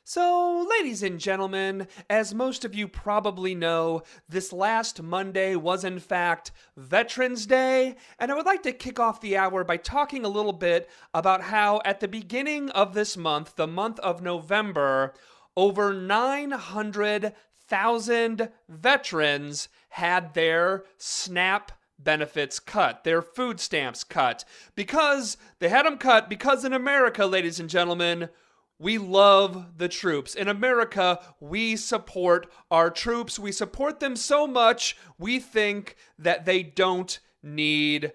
So, ladies and gentlemen, as most of you probably know, this last Monday was in fact Veterans Day, and I would like to kick off the hour by talking a little bit about how at the beginning of this month, the month of November, over 900,000 veterans had their SNAP benefits cut, their food stamps cut, because they had them cut because in America, ladies and gentlemen, we love the troops. In America, we support our troops. We support them so much, we think that they don't need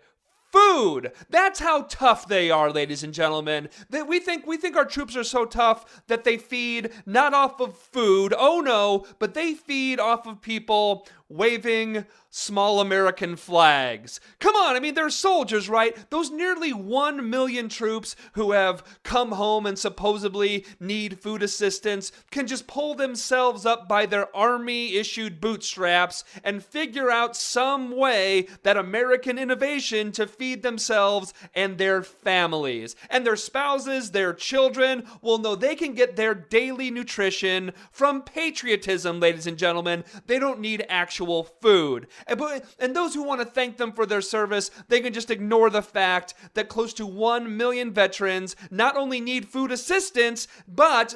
food. That's how tough they are, ladies and gentlemen. That we think our troops are so tough that they feed not off of food. Oh no, but they feed off of people waving small American flags. Come on, I mean, they're soldiers, right? Those nearly 1 million troops who have come home and supposedly need food assistance can just pull themselves up by their army-issued bootstraps and figure out some way that American innovation to feed themselves and their families. And their spouses, their children, will know they can get their daily nutrition from patriotism, ladies and gentlemen. They don't need actual food. And those who want to thank them for their service, they can just ignore the fact that close to 1 million veterans not only need food assistance, but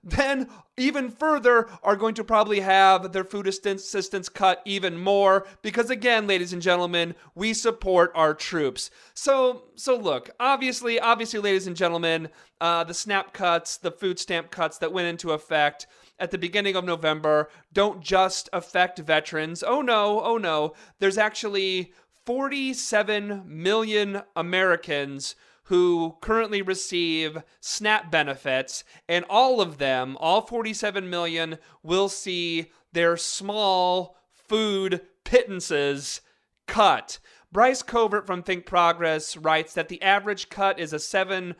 then even further are going to probably have their food assistance cut even more because, again, ladies and gentlemen, we support our troops. So look, obviously, ladies and gentlemen, the SNAP cuts, the food stamp cuts that went into effect at the beginning of November don't just affect veterans. Oh no. There's actually 47 million Americans who currently receive SNAP benefits, and all of them, all 47 million, will see their small food pittances cut. Bryce Covert from Think Progress writes that the average cut is a 7%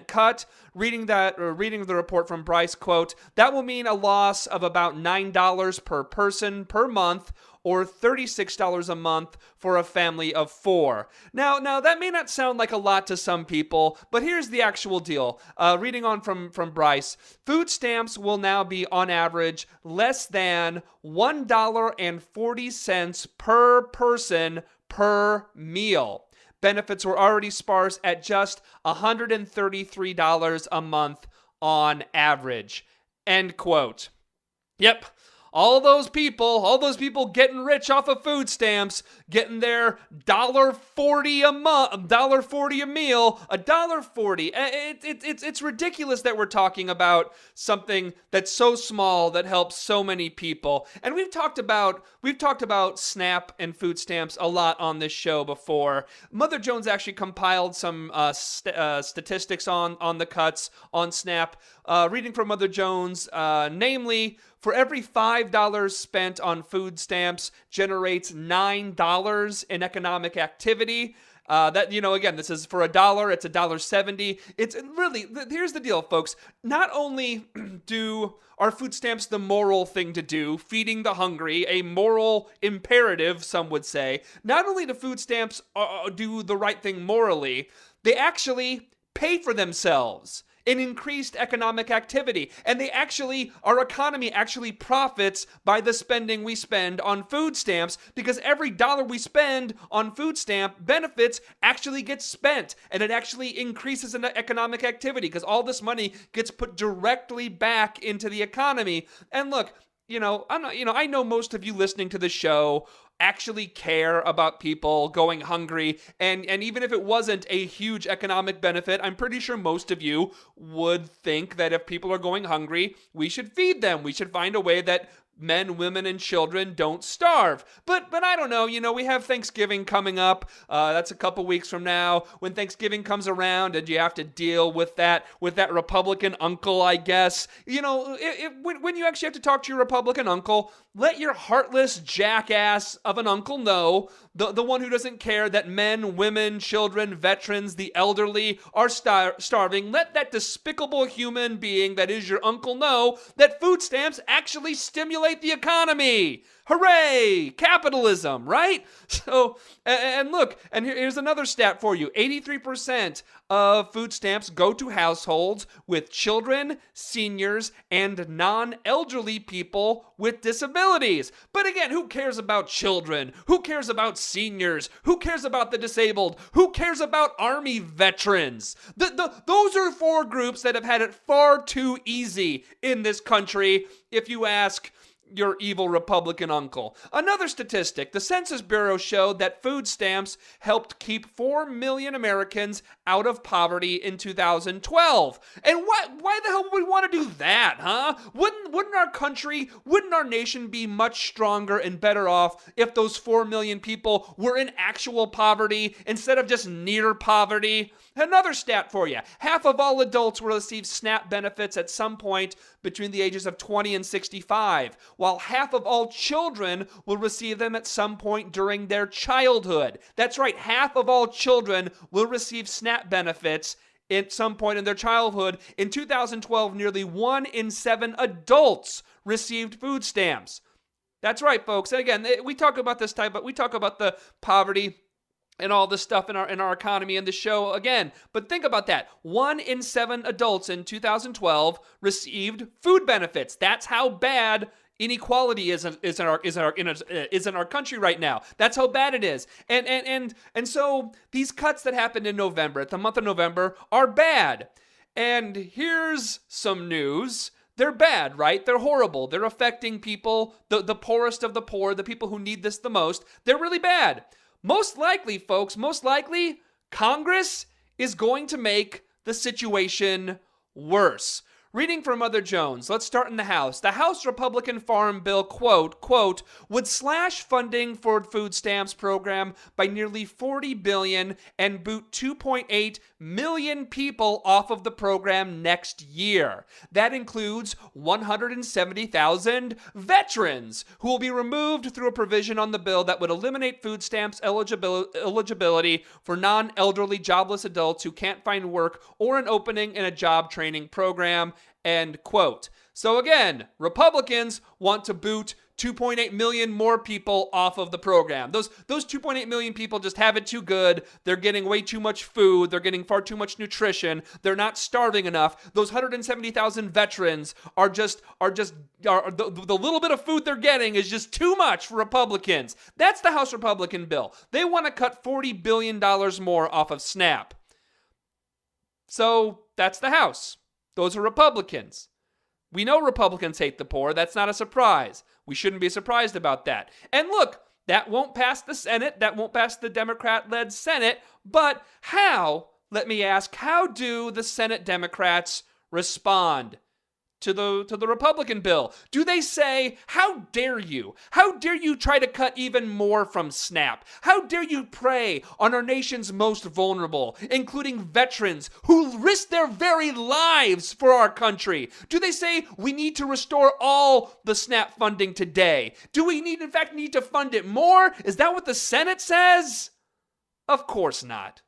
cut. Reading the report from Bryce, quote, that will mean a loss of about $9 per person per month, or $36 a month for a family of 4. Now that may not sound like a lot to some people, but here's the actual deal. Reading on from Bryce, food stamps will now be on average less than $1.40 per person per meal. Benefits were already sparse at just $133 a month on average. End quote. Yep. All those people getting rich off of food stamps, getting their $1.40 a month, $1.40 a meal, $1.40. It's ridiculous that we're talking about something that's so small that helps so many people. And we've talked about SNAP and food stamps a lot on this show before. Mother Jones actually compiled some statistics on the cuts on SNAP. Reading from Mother Jones, namely, for every $5 spent on food stamps generates $9 in economic activity. Again, this is for $1, it's $1.70. It's really, here's the deal, folks. Not only are food stamps the moral thing to do, feeding the hungry, a moral imperative, some would say, not only do food stamps do the right thing morally, they actually pay for themselves in increased economic activity. And our economy actually profits by the spending we spend on food stamps, because every dollar we spend on food stamp benefits actually gets spent, and it actually increases in economic activity because all this money gets put directly back into the economy. And look, I know most of you listening to the show actually care about people going hungry, and even if it wasn't a huge economic benefit, I'm pretty sure most of you would think that if people are going hungry, we should feed them. We should find a way that men, women, and children don't starve. But I don't know, we have Thanksgiving coming up. That's a couple weeks from now. When Thanksgiving comes around and you have to deal with that Republican uncle, I guess. When you actually have to talk to your Republican uncle, let your heartless jackass of an uncle know, the one who doesn't care that men, women, children, veterans, the elderly are starving. Let that despicable human being that is your uncle know that food stamps actually stimulate stimulate the economy. Hooray! Capitalism, right? So, and look, and here's another stat for you. 83% of food stamps go to households with children, seniors, and non-elderly people with disabilities. But again, who cares about children? Who cares about seniors? Who cares about the disabled? Who cares about Army veterans? Those are four groups that have had it far too easy in this country, if you ask your evil Republican uncle. Another statistic, the Census Bureau showed that food stamps helped keep 4 million Americans out of poverty in 2012. And why the hell would we want to do that, huh? Wouldn't our country, wouldn't our nation be much stronger and better off if those 4 million people were in actual poverty instead of just near poverty? Another stat for you. Half of all adults will receive SNAP benefits at some point between the ages of 20 and 65, while half of all children will receive them at some point during their childhood. That's right, half of all children will receive SNAP benefits at some point in their childhood. In 2012, nearly 1 in 7 adults received food stamps. That's right, folks. And again, we talk about this type, but we talk about the poverty and all this stuff in our economy in the show again. But think about that. 1 in 7 adults in 2012 received food benefits. That's how bad inequality is in our country right now. That's how bad it is. And so these cuts that happened in November, at the month of November, are bad. And here's some news. They're bad, right? They're horrible. They're affecting people, the poorest of the poor, the people who need this the most. They're really bad. Most likely, folks, Congress is going to make the situation worse. Reading from Mother Jones, let's start in the House. The House Republican Farm Bill, quote, would slash funding for food stamps program by nearly $40 billion and boot 2.8 million people off of the program next year. That includes 170,000 veterans who will be removed through a provision on the bill that would eliminate food stamps eligibility for non-elderly jobless adults who can't find work or an opening in a job training program. End quote. So again, Republicans want to boot 2.8 million more people off of the program. Those 2.8 million people just have it too good. They're getting way too much food. They're getting far too much nutrition. They're not starving enough. Those 170,000 veterans are the little bit of food they're getting is just too much for Republicans. That's the House Republican bill. They want to cut $40 billion more off of SNAP. So that's the House. Those are Republicans. We know Republicans hate the poor. That's not a surprise. We shouldn't be surprised about that. And look, that won't pass the Senate. That won't pass the Democrat-led Senate. But how, let me ask, how do the Senate Democrats respond to the Republican bill? Do they say, how dare you? How dare you try to cut even more from SNAP? How dare you prey on our nation's most vulnerable, including veterans who risk their very lives for our country? Do they say we need to restore all the SNAP funding today? Do we in fact need to fund it more? Is that what the Senate says? Of course not.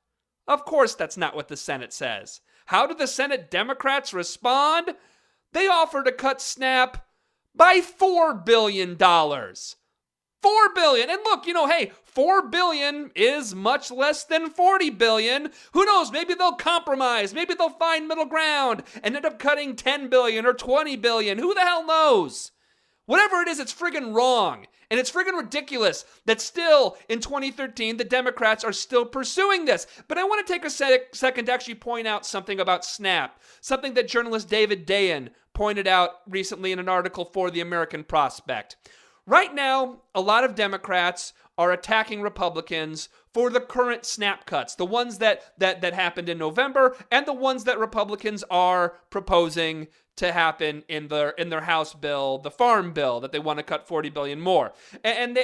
Of course that's not what the Senate says. How do the Senate Democrats respond? They offer to cut SNAP by $4 billion. $4 billion. And look, hey, $4 billion is much less than $40 billion. Who knows? Maybe they'll compromise. Maybe they'll find middle ground and end up cutting $10 billion or $20 billion. Who the hell knows? Whatever it is, it's friggin' wrong. And it's friggin' ridiculous that still in 2013, the Democrats are still pursuing this. But I want to take a second to actually point out something about SNAP, something that journalist David Dayen pointed out recently in an article for the American Prospect. Right now, a lot of Democrats are attacking Republicans for the current SNAP cuts, the ones that happened in November and the ones that Republicans are proposing to happen in their House bill, the Farm Bill, that they want to cut $40 billion more. And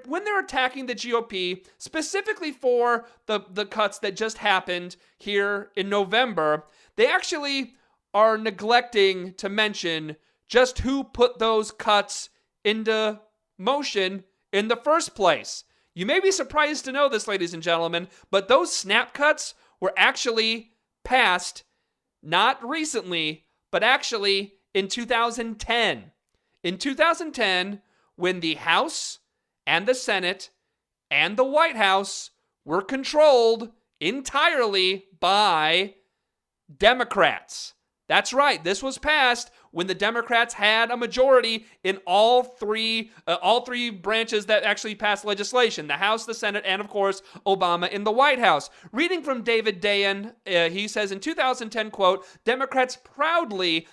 when they're attacking the GOP, specifically for the cuts that just happened here in November, they actually are neglecting to mention just who put those cuts into motion in the first place. You may be surprised to know this, ladies and gentlemen, but those SNAP cuts were actually passed not recently, but actually in 2010. In 2010, when the House and the Senate and the White House were controlled entirely by Democrats. That's right. This was passed when the Democrats had a majority in all three branches that actually passed legislation: the House, the Senate, and of course Obama in the White House. Reading from David Dayen, he says in 2010, quote, Democrats proudly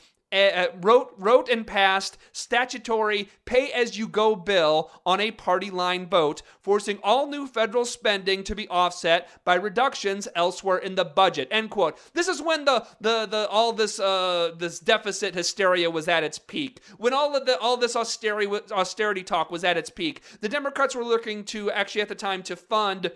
wrote and passed statutory pay-as-you-go bill on a party line vote, forcing all new federal spending to be offset by reductions elsewhere in the budget. End quote. This is when this deficit hysteria was at its peak. When all this austerity talk was at its peak. The Democrats were looking to actually at the time to fund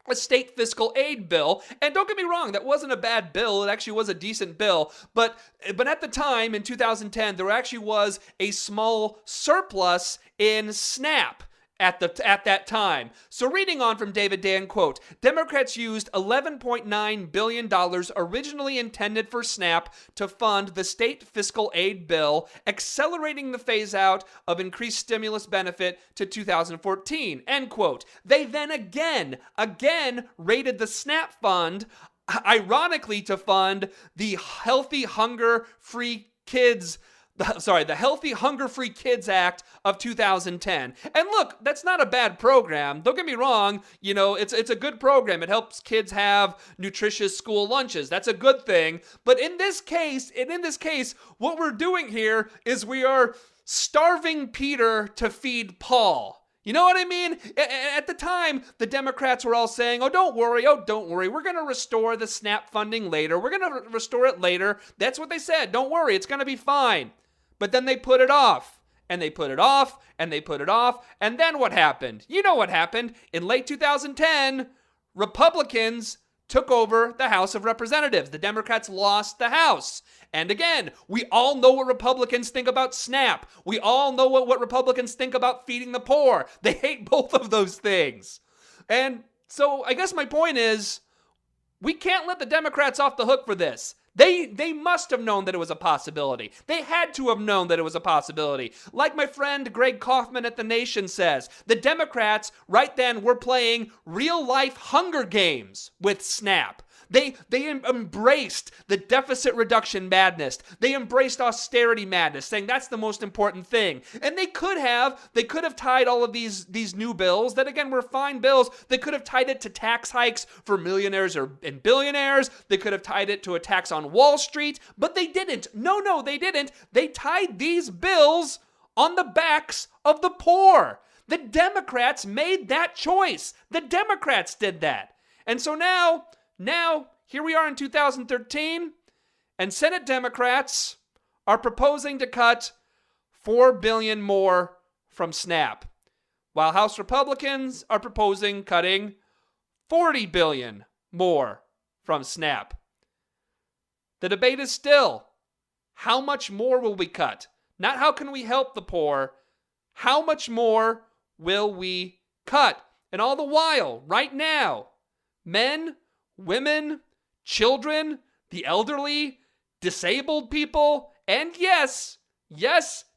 a state fiscal aid bill. And don't get me wrong, that wasn't a bad bill. It actually was a decent bill. But at the time, in 2010, there actually was a small surplus in SNAP at that time. So reading on from David Dayen, quote, Democrats used $11.9 billion originally intended for SNAP to fund the state fiscal aid bill, accelerating the phase out of increased stimulus benefit to 2014, end quote. They then again raided the SNAP fund, ironically to fund the Healthy Hunger-Free Kids Act of 2010. And look, that's not a bad program. Don't get me wrong, it's a good program. It helps kids have nutritious school lunches. That's a good thing. But in this case, what we're doing here is we are starving Peter to feed Paul. You know what I mean? At the time, the Democrats were all saying, oh, don't worry. We're going to restore the SNAP funding later. We're going to restore it later. That's what they said. Don't worry. It's going to be fine. But then they put it off, and they put it off, and they put it off. And then what happened? You know what happened. In late 2010, Republicans took over the House of Representatives. The Democrats lost the House. And again, we all know what Republicans think about SNAP. We all know what Republicans think about feeding the poor. They hate both of those things. And so I guess my point is, we can't let the Democrats off the hook for this. They must have known that it was a possibility. They had to have known that it was a possibility. Like my friend Greg Kaufman at The Nation says, the Democrats right then were playing real-life Hunger Games with SNAP. They embraced the deficit reduction madness. They embraced austerity madness, saying that's the most important thing. And they could have tied all of these new bills that, again, were fine bills. They could have tied it to tax hikes for millionaires and billionaires. They could have tied it to a tax on Wall Street, but they didn't. No, they didn't. They tied these bills on the backs of the poor. The Democrats made that choice. The Democrats did that. And so now, here we are in 2013, and Senate Democrats are proposing to cut $4 billion more from SNAP, while House Republicans are proposing cutting $40 billion more from SNAP. The debate is still, how much more will we cut? Not how can we help the poor, how much more will we cut? And all the while, right now, men, women, children, the elderly, disabled people, and yes,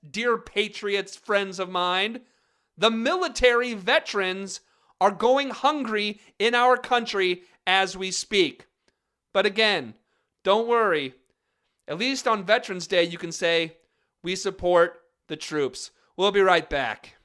dear patriots, friends of mine, the military veterans are going hungry in our country as we speak. But again, don't worry. At least on Veterans Day, you can say, we support the troops. We'll be right back.